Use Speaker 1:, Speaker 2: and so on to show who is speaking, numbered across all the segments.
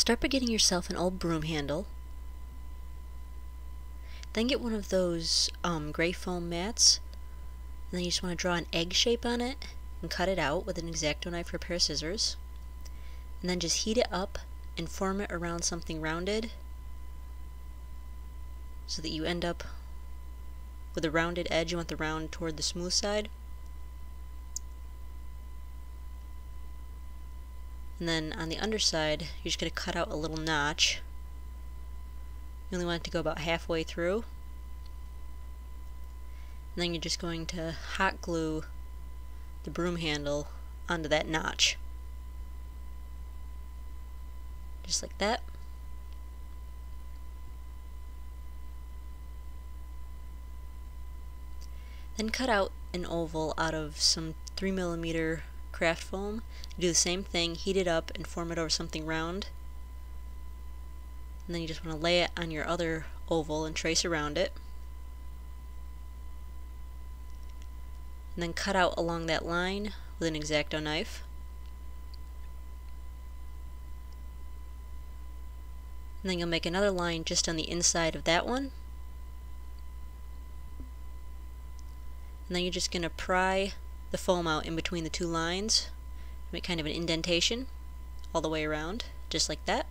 Speaker 1: Start by getting yourself an old broom handle. Then get one of those gray foam mats. And then you just want to draw an egg shape on it and cut it out with an X-Acto knife or a pair of scissors. And then just heat it up and form it around something rounded so that you end up with a rounded edge. You want the round toward the smooth side. And then on the underside, you're just going to cut out a little notch. You only want it to go about halfway through. And then you're just going to hot glue the broom handle onto that notch. Just like that. Then cut out an oval out of some 3mm craft foam. Do the same thing, heat it up and form it over something round. And then you just want to lay it on your other oval and trace around it. And then cut out along that line with an X-Acto knife. And then you'll make another line just on the inside of that one. And then you're just going to pry the foam out in between the two lines, make kind of an indentation all the way around, just like that.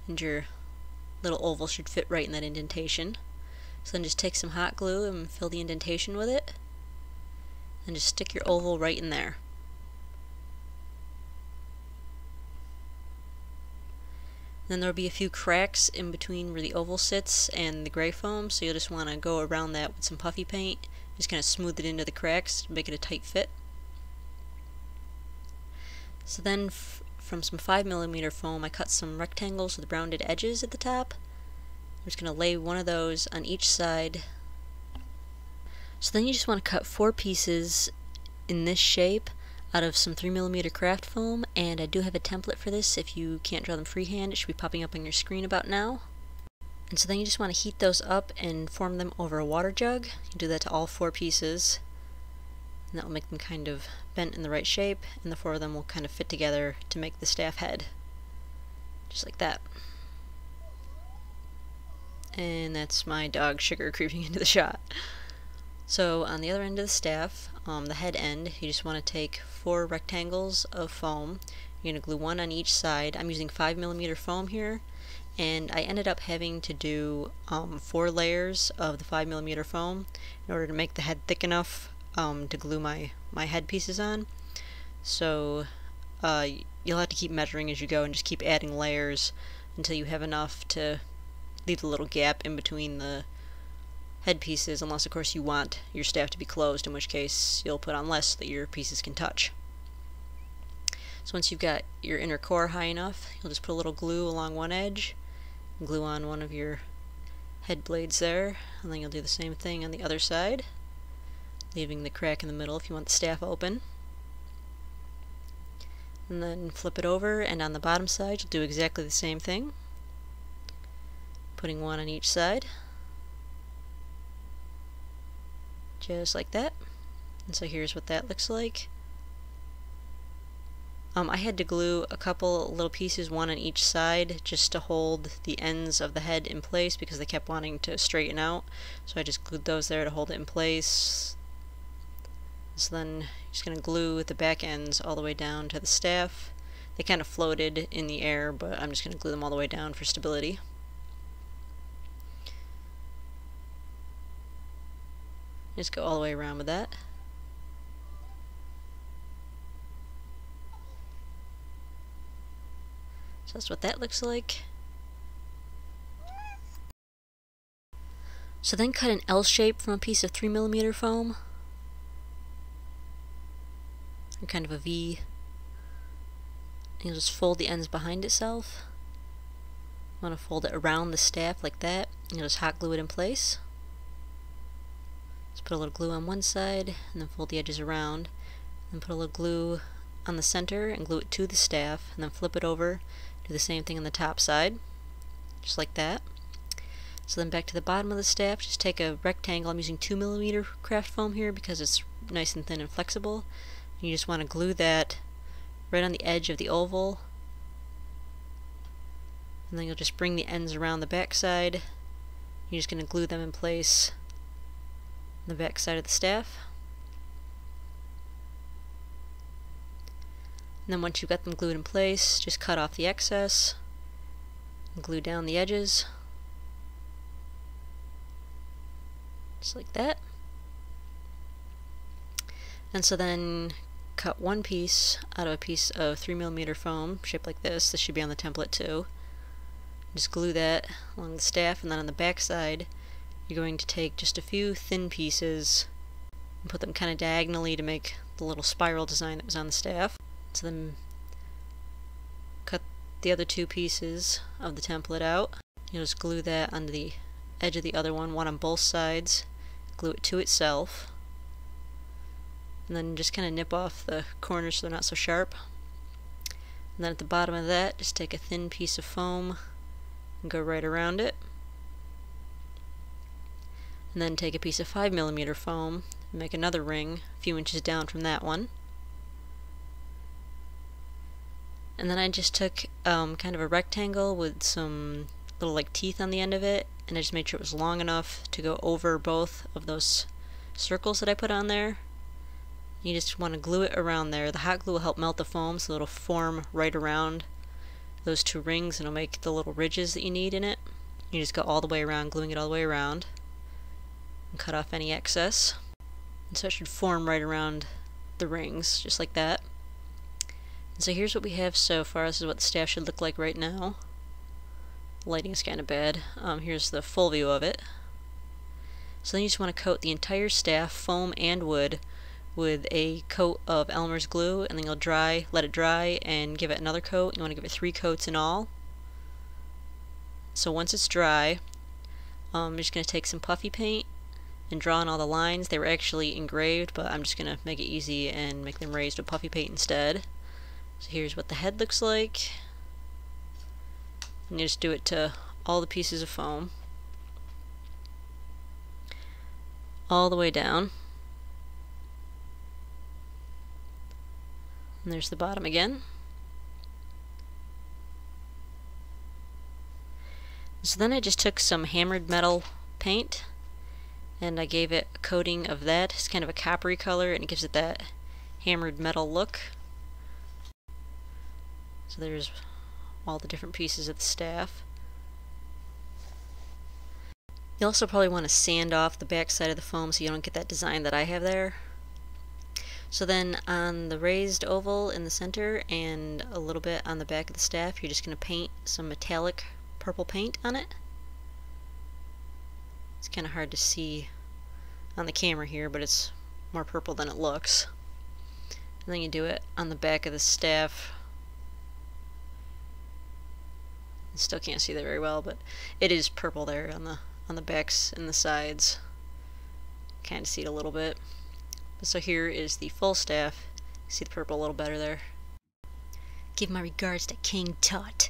Speaker 1: And your little oval should fit right in that indentation. So then just take some hot glue and fill the indentation with it, and just stick your oval right in there. Then there'll be a few cracks in between where the oval sits and the gray foam, so you'll just want to go around that with some puffy paint. Just kind of smooth it into the cracks to make it a tight fit. So then from some 5mm foam I cut some rectangles with rounded edges at the top. I'm just going to lay one of those on each side. So then you just want to cut 4 pieces in this shape out of some 3mm craft foam, and I do have a template for this. If you can't draw them freehand, it should be popping up on your screen about now. And so then you just want to heat those up and form them over a water jug. You do that to all 4 pieces, and that will make them kind of bent in the right shape, and the 4 of them will kind of fit together to make the staff head. Just like that. And that's my dog Sugar creeping into the shot. So on the other end of the staff, the head end, you just want to take 4 rectangles of foam. You're going to glue one on each side. I'm using 5mm foam here, and I ended up having to do 4 layers of the 5mm foam in order to make the head thick enough to glue my head pieces on. So you'll have to keep measuring as you go and just keep adding layers until you have enough to leave a little gap in between the head pieces, unless of course you want your staff to be closed, in which case you'll put on less so that your pieces can touch. So once you've got your inner core high enough, you'll just put a little glue along one edge and glue on one of your head blades there, and then you'll do the same thing on the other side, leaving the crack in the middle if you want the staff open. And then flip it over, and on the bottom side you'll do exactly the same thing, putting one on each side. Just like that. And so here's what that looks like. I had to glue a couple little pieces, one on each side, just to hold the ends of the head in place because they kept wanting to straighten out. So I just glued those there to hold it in place. So then you're just going to glue the back ends all the way down to the staff. They kind of floated in the air, but I'm just going to glue them all the way down for stability. Just go all the way around with that. So that's what that looks like. So then cut an L shape from a piece of 3mm foam, or kind of a V. And you'll just fold the ends behind itself. You want to fold it around the staff like that, and you'll just hot glue it in place. Just put a little glue on one side, and then fold the edges around, and put a little glue on the center and glue it to the staff, and then flip it over, do the same thing on the top side, just like that. So then back to the bottom of the staff, just take a rectangle. I'm using 2mm craft foam here because it's nice and thin and flexible. And you just want to glue that right on the edge of the oval And then you'll just bring the ends around the back side. You're just going to glue them in place on the back side of the staff. And then once you've got them glued in place, just cut off the excess and glue down the edges. Just like that. And so then cut one piece out of a piece of 3mm foam shaped like this. This should be on the template too. Just glue that along the staff, and then on the back side you're going to take just a few thin pieces and put them kind of diagonally to make the little spiral design that was on the staff. So then cut the other two pieces of the template out. You'll just glue that onto the edge of the other one on both sides, glue it to itself, and then just kind of nip off the corners so they're not so sharp. And then at the bottom of that, just take a thin piece of foam and go right around it. And then take a piece of 5mm foam and make another ring a few inches down from that one. And then I just took kind of a rectangle with some little like teeth on the end of it, and I just made sure it was long enough to go over both of those circles that I put on there. You just want to glue it around there. The hot glue will help melt the foam so it'll form right around those two rings and it'll make the little ridges that you need in it. You just go all the way around, gluing it all the way around, and cut off any excess. And so it should form right around the rings, just like that. And so here's what we have so far. This is what the staff should look like right now. The lighting is kind of bad. Here's the full view of it. So then you just want to coat the entire staff, foam and wood, with a coat of Elmer's glue, and then you'll let it dry and give it another coat. You want to give it 3 coats in all. So once it's dry, I'm just going to take some puffy paint and draw on all the lines. They were actually engraved, but I'm just going to make it easy and make them raised with puffy paint instead. So here's what the head looks like. And you just do it to all the pieces of foam, all the way down. And there's the bottom again. So then I just took some hammered metal paint and I gave it a coating of that. It's kind of a coppery color and it gives it that hammered metal look. So there's all the different pieces of the staff. You also probably want to sand off the back side of the foam so you don't get that design that I have there. So then on the raised oval in the center and a little bit on the back of the staff, you're just going to paint some metallic purple paint on it. It's kind of hard to see on the camera here, but it's more purple than it looks. And then you do it on the back of the staff. Still can't see that very well, but it is purple there on the backs and the sides. Kind of see it a little bit. So here is the full staff. See the purple a little better there. Give my regards to King Tut.